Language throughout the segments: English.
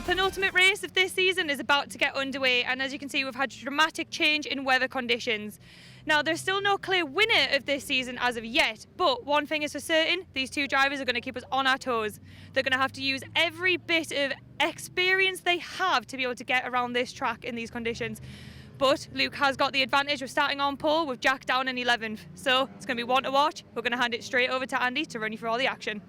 penultimate race of this season is about to get underway, and as you can see, we've had a dramatic change in weather conditions. Now, there's still no clear winner of this season as of yet, but one thing is for certain, these two drivers are going to keep us on our toes. They're going to have to use every bit of experience they have to be able to get around this track in these conditions. But Luke has got the advantage of starting on pole with Jack down in 11th, so it's going to be one to watch. We're going to hand it straight over to Andy to run you through all the action.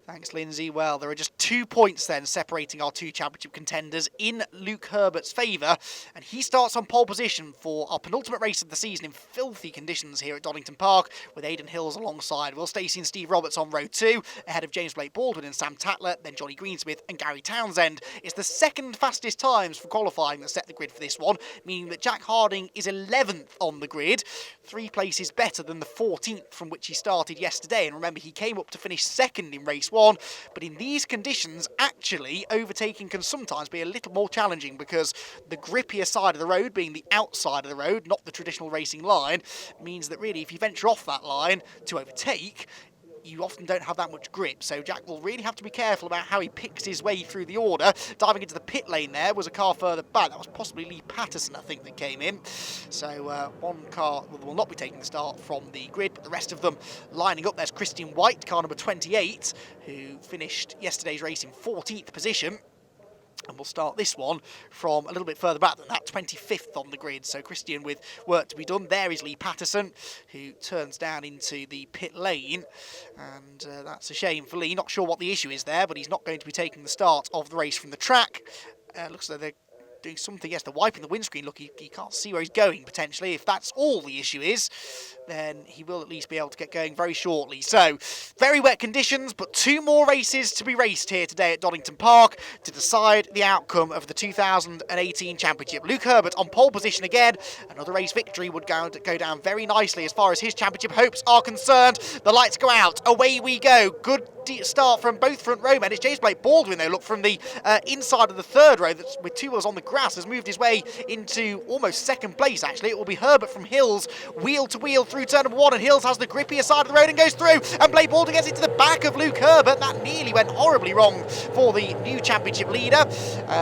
Thanks, Lyndsay. Well, there are just 2 points then separating our two championship contenders in Luke Herbert's favour, and he starts on pole position for our penultimate race of the season in filthy conditions here at Donington Park, with Aidan Hills alongside Will Stacey and Steve Roberts on row 2, ahead of James Blake Baldwin and Sam Tatler, then Johnny Greensmith and Gary Townsend. It's the second fastest times for qualifying that set the grid for this one, meaning that Jack Harding is 11th on the grid, 3 places better than the 14th from which he started yesterday. And remember, he came up to finish second in race 1, but in these conditions, actually, overtaking can sometimes be a little more challenging because the grippier side of the road, being the outside of the road, not the traditional racing line, means that really if you venture off that line to overtake, you often don't have that much grip, so Jack will really have to be careful about how he picks his way through the order. Diving into the pit lane there was a car further back. That was possibly Lee Patterson, I think, that came in. So one car will not be taking the start from the grid, but the rest of them lining up. There's Christian White, car number 28, who finished yesterday's race in 14th position. And we'll start this one from a little bit further back than that, 25th on the grid. So Christian with work to be done. There is Lee Patterson, who turns down into the pit lane. And that's a shame for Lee. Not sure what the issue is there, but he's not going to be taking the start of the race from the track. Looks like they're doing something. Yes, they're wiping the windscreen. Look, he can't see where he's going, potentially. If that's all the issue is, then he will at least be able to get going very shortly. So, very wet conditions, but 2 more races to be raced here today at Donington Park to decide the outcome of the 2018 championship. Luke Herbert on pole position again. Another race victory would go down very nicely as far as his championship hopes are concerned. The lights go out. Away we go. Good start from both front row men. It's James Blake Baldwin, though, look, from the inside of the third row, that's with 2 wheels on the grass, has moved his way into almost second place, actually. It will be Herbert from Hills, wheel to wheel through turn number 1, and Hills has the grippier side of the road and goes through, and Blake Baldwin gets into the back of Luke Herbert. That nearly went horribly wrong for the new championship leader.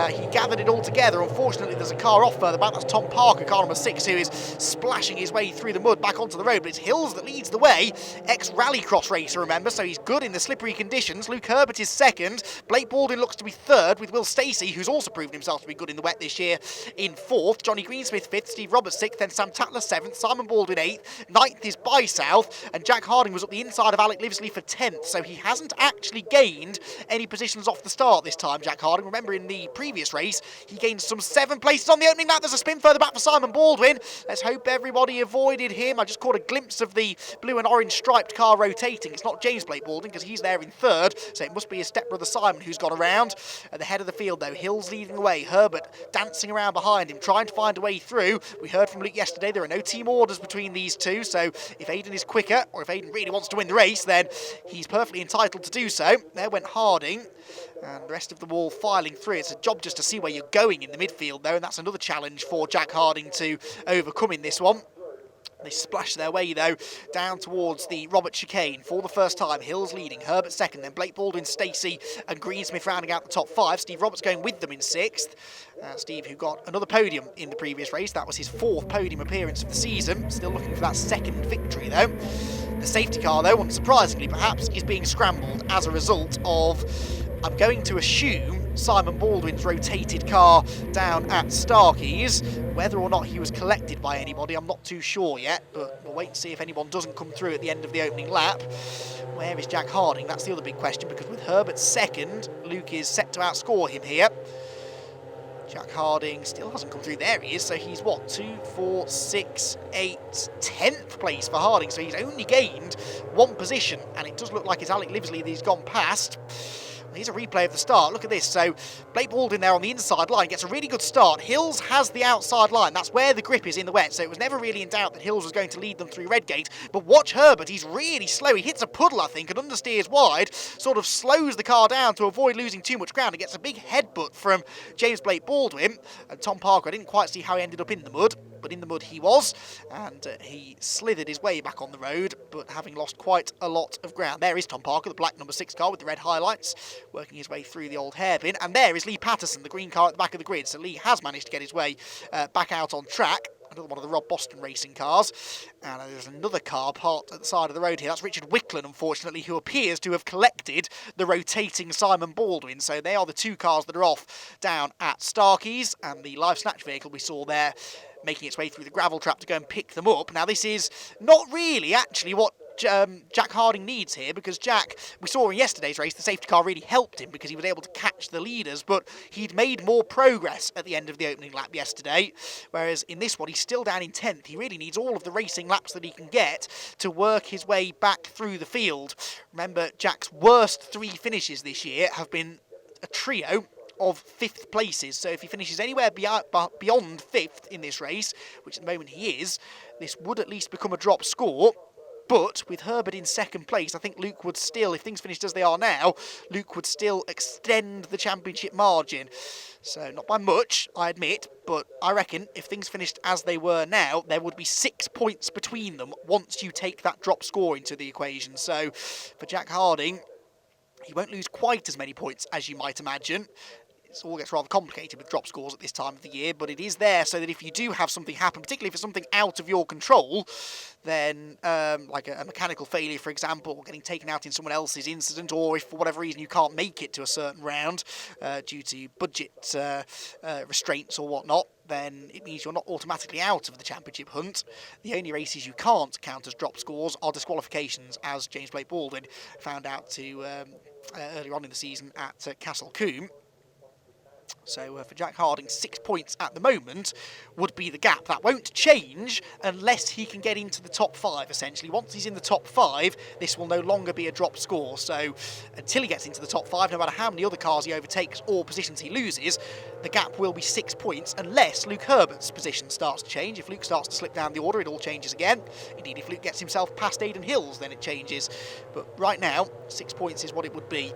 He gathered it all together. Unfortunately, there's a car off further back. That's Tom Parker, car number 6, who is splashing his way through the mud back onto the road, but it's Hills that leads the way. Ex-rallycross racer, remember, so he's good in the slippery conditions. Luke Herbert is second. Blake Baldwin looks to be third, with Will Stacey, who's also proven himself to be good in the wet this year, in 4th. Johnny Greensmith 5th, Steve Roberts 6th, then Sam Tatler 7th, Simon Baldwin 8th, 9th is By South, and Jack Harding was up the inside of Alec Livesley for 10th, so he hasn't actually gained any positions off the start this time, Jack Harding. Remember, in the previous race, he gained some 7 places on the opening lap. There's a spin further back for Simon Baldwin. Let's hope everybody avoided him. I just caught a glimpse of the blue and orange striped car rotating. It's not James Blake Baldwin, because he's there in 3rd, so it must be his stepbrother Simon who's got around. At the head of the field, though, Hills leading the way. Herbert dancing around behind him, trying to find a way through. We heard from Luke yesterday there are no team orders between these two, so if Aidan is quicker, or if Aidan really wants to win the race, then he's perfectly entitled to do so. There went Harding, and the rest of the wall filing through. It's a job just to see where you're going in the midfield, though, and that's another challenge for Jack Harding to overcome in this one. They splash their way, though, down towards the Robert chicane for the first time. Hills leading, Herbert second, then Blake Baldwin, Stacey and Greensmith rounding out the top 5. Steve Roberts going with them in 6th. Steve, who got another podium in the previous race. That was his 4th podium appearance of the season. Still looking for that 2nd victory, though. The safety car, though, unsurprisingly perhaps, is being scrambled as a result of, I'm going to assume, Simon Baldwin's rotated car down at Starkey's. Whether or not he was collected by anybody, I'm not too sure yet, but we'll wait and see if anyone doesn't come through at the end of the opening lap. Where is Jack Harding? That's the other big question, because with Herbert second, Luke is set to outscore him here. Jack Harding still hasn't come through. There he is. So he's what? 2, 4, 6, 8, 10th place for Harding. So he's only gained 1 position, and it does look like it's Alec Livesley that he's gone past. Here's a replay of the start. Look at this. So Blake Baldwin there on the inside line gets a really good start. Hills has the outside line. That's where the grip is in the wet. So it was never really in doubt that Hills was going to lead them through Redgate. But watch Herbert. He's really slow. He hits a puddle, I think, and understeers wide. Sort of slows the car down to avoid losing too much ground. It gets a big headbutt from James Blake Baldwin. And Tom Parker, I didn't quite see how he ended up in the mud, but in the mud he was. And he slithered his way back on the road, but having lost quite a lot of ground. There is Tom Parker, the black number 6 car with the red highlights, working his way through the old hairpin. And there is Lee Patterson, the green car at the back of the grid. So Lee has managed to get his way back out on track. Another one of the Rob Boston racing cars. And there's another car parked at the side of the road here. That's Richard Wickland, unfortunately, who appears to have collected the rotating Simon Baldwin. So they are the two cars that are off down at Starkey's. And the live snatch vehicle we saw there making its way through the gravel trap to go and pick them up. Now, this is not really actually what Jack Harding needs here, because Jack, we saw in yesterday's race, the safety car really helped him because he was able to catch the leaders, but he'd made more progress at the end of the opening lap yesterday, whereas in this one he's still down in 10th. He really needs all of the racing laps that he can get to work his way back through the field. Remember, Jack's worst 3 finishes this year have been a trio of 5th places, so if he finishes anywhere beyond 5th in this race, which at the moment he is, this would at least become a drop score. But with Herbert in 2nd place, I think Luke would still, if things finished as they are now, Luke would still extend the championship margin. So not by much, I admit, but I reckon if things finished as they were now, there would be 6 points between them once you take that drop score into the equation. So for Jack Harding, he won't lose quite as many points as you might imagine. It all gets rather complicated with drop scores at this time of the year, but it is there so that if you do have something happen, particularly if it's something out of your control, then like a mechanical failure, for example, or getting taken out in someone else's incident, or if for whatever reason you can't make it to a certain round due to budget restraints or whatnot, then it means you're not automatically out of the championship hunt. The only races you can't count as drop scores are disqualifications, as James Blake Baldwin found out to earlier on in the season at Castle Combe. So for Jack Harding, 6 points at the moment would be the gap. That won't change unless he can get into the top 5, essentially. Once he's in the top 5, this will no longer be a drop score. So until he gets into the top 5, no matter how many other cars he overtakes or positions he loses, the gap will be 6 points unless Luke Herbert's position starts to change. If Luke starts to slip down the order, it all changes again. Indeed, if Luke gets himself past Aidan Hills, then it changes. But right now, 6 points is what it would be.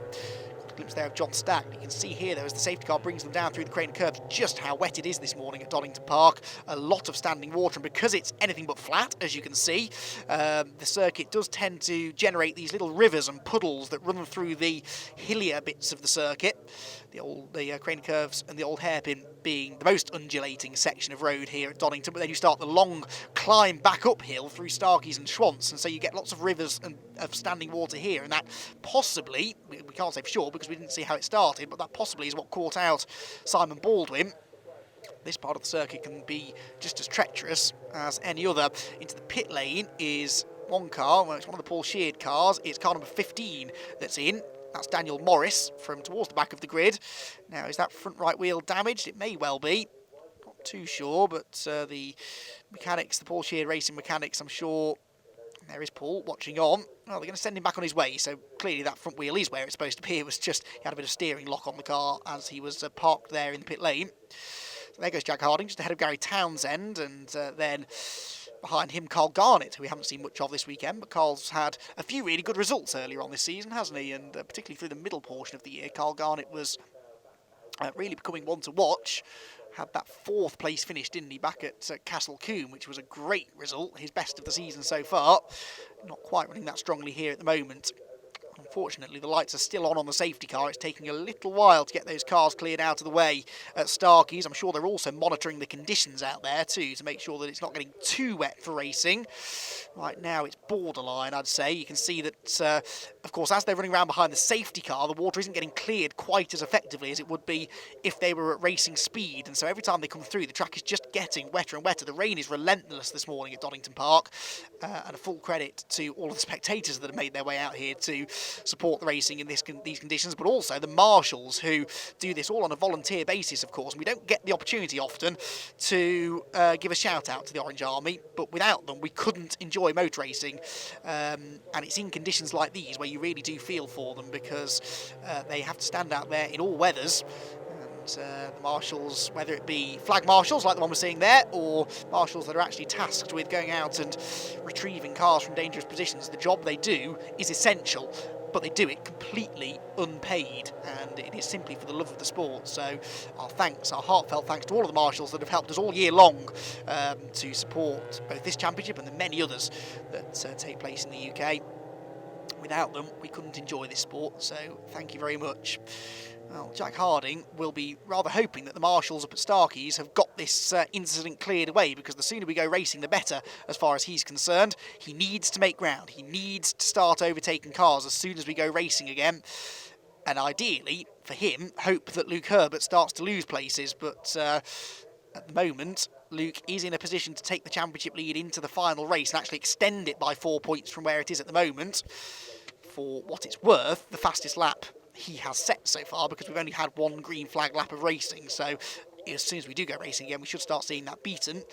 Glimpse there of John Stack. You can see here, though, as the safety car brings them down through the crane and curves, just how wet it is this morning at Donington Park. A lot of standing water, and because it's anything but flat, as you can see, the circuit does tend to generate these little rivers and puddles that run through the hillier bits of the circuit. The crane curves and the old hairpin being the most undulating section of road here at Donington, but then you start the long climb back uphill through Starkeys and Schwantz, and so you get lots of rivers and of standing water here, and that possibly, we can't say for sure because we didn't see how it started, but that possibly is what caught out Simon Baldwin. This part of the circuit can be just as treacherous as any other. Into the pit lane is one car, well, it's one of the Paul Sheard cars. It's car number 15 that's in. That's Daniel Morris from towards the back of the grid. Now, is that front right wheel damaged? It may well be. Not too sure, but the mechanics, the Paul Sheard Racing mechanics, I'm sure. There is Paul watching on. Well, they're going to send him back on his way, so clearly that front wheel is where it's supposed to be. It was just, he had a bit of steering lock on the car as he was parked there in the pit lane. So there goes Jack Harding, just ahead of Gary Townsend, and then behind him Carl Garnett, who we haven't seen much of this weekend, but Carl's had a few really good results earlier on this season, hasn't he? And particularly through the middle portion of the year, Carl Garnett was really becoming one to watch. Had that 4th place finish, didn't he, back at Castle Combe, which was a great result, his best of the season so far. Not quite running that strongly here at the moment. Unfortunately, the lights are still on the safety car. It's taking a little while to get those cars cleared out of the way at Starkeys. I'm sure they're also monitoring the conditions out there too to make sure that it's not getting too wet for racing. Right now it's borderline, I'd say. You can see that, of course, as they're running around behind the safety car, the water isn't getting cleared quite as effectively as it would be if they were at racing speed. And so every time they come through, the track is just getting wetter and wetter. The rain is relentless this morning at Donington Park. And a full credit to all of the spectators that have made their way out here to support the racing in these conditions, but also the marshals who do this all on a volunteer basis, of course. And we don't get the opportunity often to give a shout out to the Orange Army, but without them we couldn't enjoy motor racing, and it's in conditions like these where you really do feel for them, because they have to stand out there in all weathers. The marshals, whether it be flag marshals like the one we're seeing there, or marshals that are actually tasked with going out and retrieving cars from dangerous positions, the job they do is essential, but they do it completely unpaid, and it is simply for the love of the sport. So our heartfelt thanks to all of the marshals that have helped us all year long to support both this championship and the many others that take place in the UK. Without them, we couldn't enjoy this sport, so thank you very much. Well, Jack Harding will be rather hoping that the marshals up at Starkey's have got this incident cleared away, because the sooner we go racing, the better, as far as he's concerned. He needs to make ground. He needs to start overtaking cars as soon as we go racing again. And ideally, for him, hope that Luke Herbert starts to lose places. But at the moment, Luke is in a position to take the championship lead into the final race and actually extend it by 4 points from where it is at the moment. For what it's worth, the fastest lap he has set so far, because we've only had one green flag lap of racing. So as soon as we do go racing again, we should start seeing that beaten.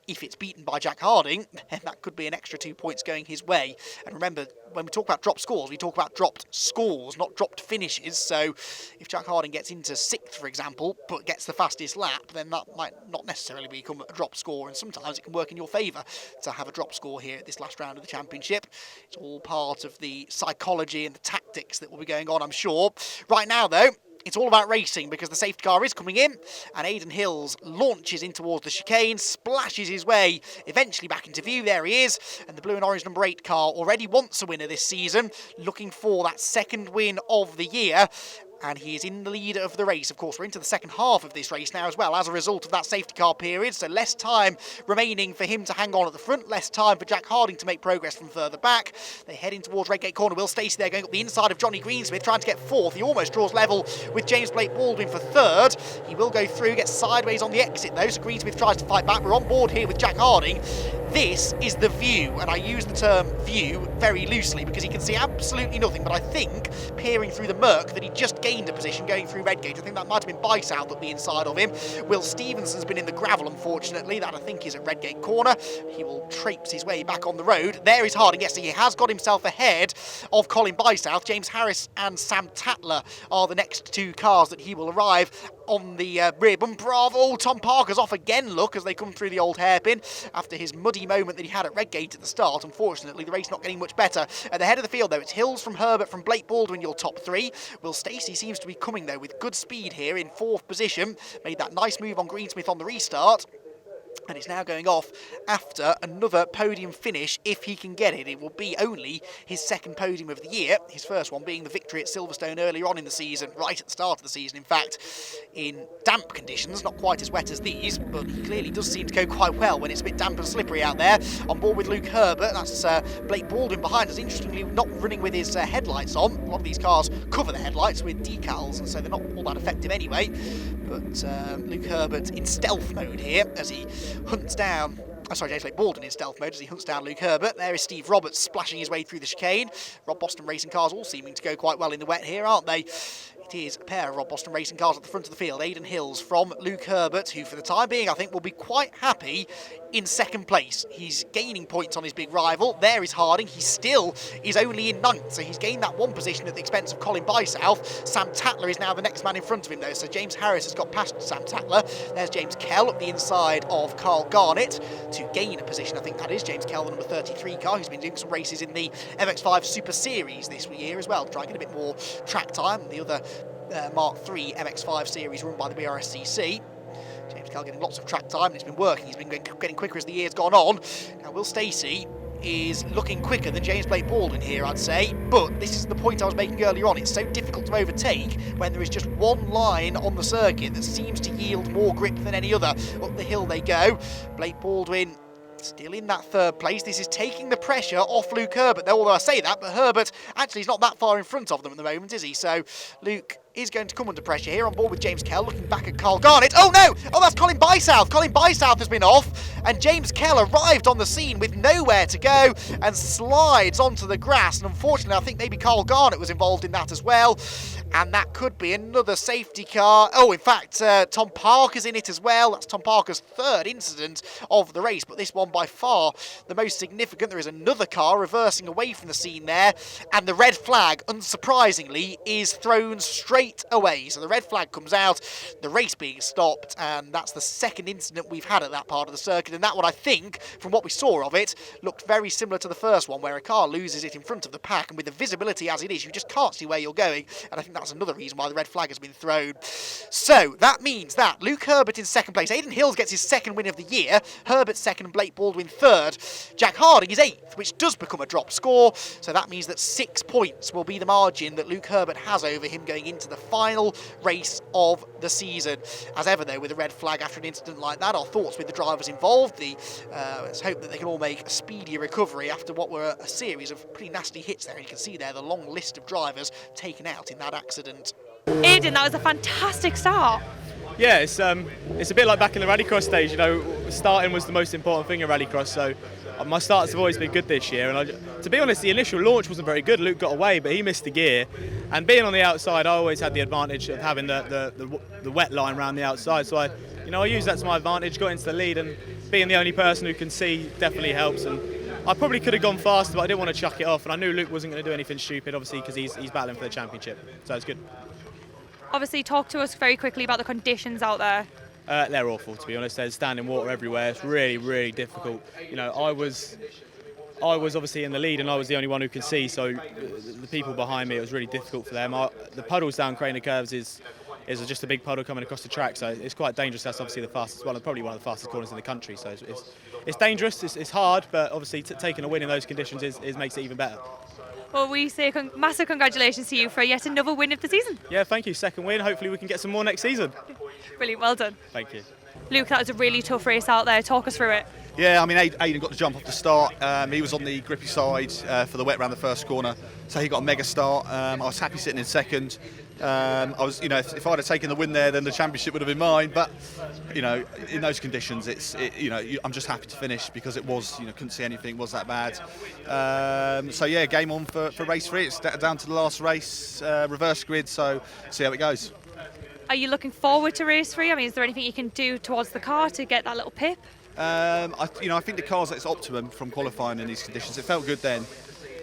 If it's beaten by Jack Harding, then that could be an extra 2 points going his way. And remember, when we talk about dropped scores, we talk about dropped scores, not dropped finishes. So if Jack Harding gets into 6th, for example, but gets the fastest lap, then that might not necessarily become a dropped score. And sometimes it can work in your favour to have a drop score here at this last round of the championship. It's all part of the psychology and the tactics that will be going on, I'm sure. Right now, though, it's all about racing, because the safety car is coming in, and Aidan Hills launches in towards the chicane, splashes his way eventually back into view. There he is, and the blue and orange number 8 car already wants a winner this season, looking for that second win of the year. And he is in the lead of the race. Of course, we're into the second half of this race now as well, as a result of that safety car period. So less time remaining for him to hang on at the front, less time for Jack Harding to make progress from further back. They head in towards Redgate Corner. Will Stacey there going up the inside of Johnny Greensmith, trying to get 4th. He almost draws level with James Blake Baldwin for 3rd. He will go through, gets sideways on the exit though, so Greensmith tries to fight back. We're on board here with Jack Harding. This is the view, and I use the term view very loosely because he can see absolutely nothing, but I think, peering through the murk, that he just gained a position going through Redgate. I think that might have been Bysouth up the inside of him. Will Stevenson's been in the gravel, unfortunately. That, I think, is at Redgate Corner. He will traipse his way back on the road. There is Harding. Yes, he has got himself ahead of Colin Bysouth. James Harris and Sam Tatler are the next 2 cars that he will arrive on the rear bumper of. Oh, Tom Parker's off again, look, as they come through the old hairpin after his muddy moment that he had at Redgate at the start. Unfortunately, the race not getting much better. At the head of the field, though, it's Hills from Herbert from Blake Baldwin, your top 3. Will Stacey seems to be coming, though, with good speed here in 4th position. Made that nice move on Greensmith on the restart. And it's now going off after another podium finish, if he can get it. It will be only his 2nd podium of the year, his first one being the victory at Silverstone earlier on in the season, right at the start of the season, in fact, in damp conditions, not quite as wet as these, but he clearly does seem to go quite well when it's a bit damp and slippery out there. On board with Luke Herbert, that's Blake Baldwin behind us, interestingly not running with his headlights on. A lot of these cars cover the headlights with decals, and so they're not all that effective anyway. But Luke Herbert in stealth mode here as he hunts down... James Blake Baldwin in stealth mode as he hunts down Luke Herbert. There is Steve Roberts splashing his way through the chicane. Rob Boston Racing cars all seeming to go quite well in the wet here, aren't they? It is a pair of Rob Boston Racing cars at the front of the field. Aidan Hills from Luke Herbert, who for the time being I think will be quite happy in 2nd place. He's gaining points on his big rival. There is Harding. He still is only in 9th, so he's gained that 1 position at the expense of Colin Bysouth. Sam Tatler is now the next man in front of him, though, so James Harris has got past Sam Tatler. There's James Kell up the inside of Carl Garnett to gain a position. I think that is James Kell, the number 33 car, who's been doing some races in the MX-5 Super Series this year as well, trying to get a bit more track time than the other Mark III MX-5 series run by the BRSCC. James Kell getting lots of track time, and it's been working. He's been getting quicker as the year's gone on. Now, Will Stacey is looking quicker than James Blake Baldwin here, I'd say, but this is the point I was making earlier on. It's so difficult to overtake when there is just one line on the circuit that seems to yield more grip than any other. Up the hill they go. Blake Baldwin still in that 3rd place. This is taking the pressure off Luke Herbert, though, although I say that, but Herbert actually is not that far in front of them at the moment, is he? So Luke is going to come under pressure here, on board with James Kell, looking back at Carl Garnett. Oh no! Oh, that's Colin Bysouth. Colin Bysouth has been off, and James Kell arrived on the scene with nowhere to go and slides onto the grass. And unfortunately, I think maybe Carl Garnett was involved in that as well. And that could be another safety car. Oh, in fact, Tom Parker's in it as well. That's Tom Parker's 3rd incident of the race, but this one by far the most significant. There is another car reversing away from the scene there, and the red flag, unsurprisingly, is thrown straight straight away. So the red flag comes out, the race being stopped, and that's the second incident we've had at that part of the circuit. And that one, I think, from what we saw of it, looked very similar to the first one, where a car loses it in front of the pack, and with the visibility as it is, you just can't see where you're going. And I think that's another reason why the red flag has been thrown. So that means that Luke Herbert in second place. Aidan Hills gets his second win of the year. Herbert second, Blake Baldwin third. Jack Harding is eighth, which does become a drop score. So that means that 6 points will be the margin that Luke Herbert has over him going into the final race of the season. As ever, though, with a red flag after an incident like that, our thoughts with the drivers involved. Let's hope that they can all make a speedy recovery after what were a series of pretty nasty hits there. And you can see there the long list of drivers taken out in that accident. Aidan, that was a fantastic start. Yeah, it's a bit like back in the rallycross days. You know, starting was the most important thing in rallycross. So my starts have always been good this year. And to be honest, the initial launch wasn't very good. Luke got away, but he missed the gear. And being on the outside, I always had the advantage of having the wet line around the outside. So I used that to my advantage, got into the lead, and being the only person who can see definitely helps. And I probably could have gone faster, but I didn't want to chuck it off. And I knew Luke wasn't going to do anything stupid, obviously, because he's battling for the championship. So it's good. Obviously, talk to us very quickly about the conditions out there. They're awful, to be honest. There's standing water everywhere. It's really, really difficult. You know, I was obviously in the lead, and I was the only one who could see. So the people behind me, it was really difficult for them. The puddles down Craner Curves is just a big puddle coming across the track, so it's quite dangerous. That's obviously the fastest, probably one of the fastest corners in the country. So it's dangerous. It's hard, but obviously taking a win in those conditions makes it even better. Well, we say massive congratulations to you for yet another win of the season. Yeah, thank you. Second win. Hopefully we can get some more next season. Brilliant, well done. Thank you. Luke, that was a really tough race out there. Talk us through it. Yeah, I mean, Aidan got the jump off the start. He was on the grippy side for the wet round the first corner, so he got a mega start. I was happy sitting in second. I was, if I'd have taken the win there, then the championship would have been mine. But, in those conditions, I'm just happy to finish because it was, couldn't see anything, was that bad. So yeah, game on for race 3. It's down to the last race, reverse grid. So see how it goes. Are you looking forward to race 3? I mean, is there anything you can do towards the car to get that little pip? I think the car's at its optimum from qualifying in these conditions. It felt good then.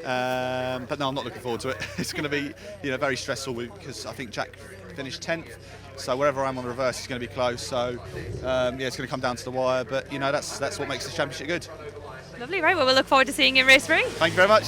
But no, I'm not looking forward to it. It's going to be, very stressful because I think Jack finished 10th. So wherever I am on the reverse, it's going to be close. So it's going to come down to the wire. But that's what makes the championship good. Lovely, right? Well, we'll look forward to seeing you in race 3. Thank you very much.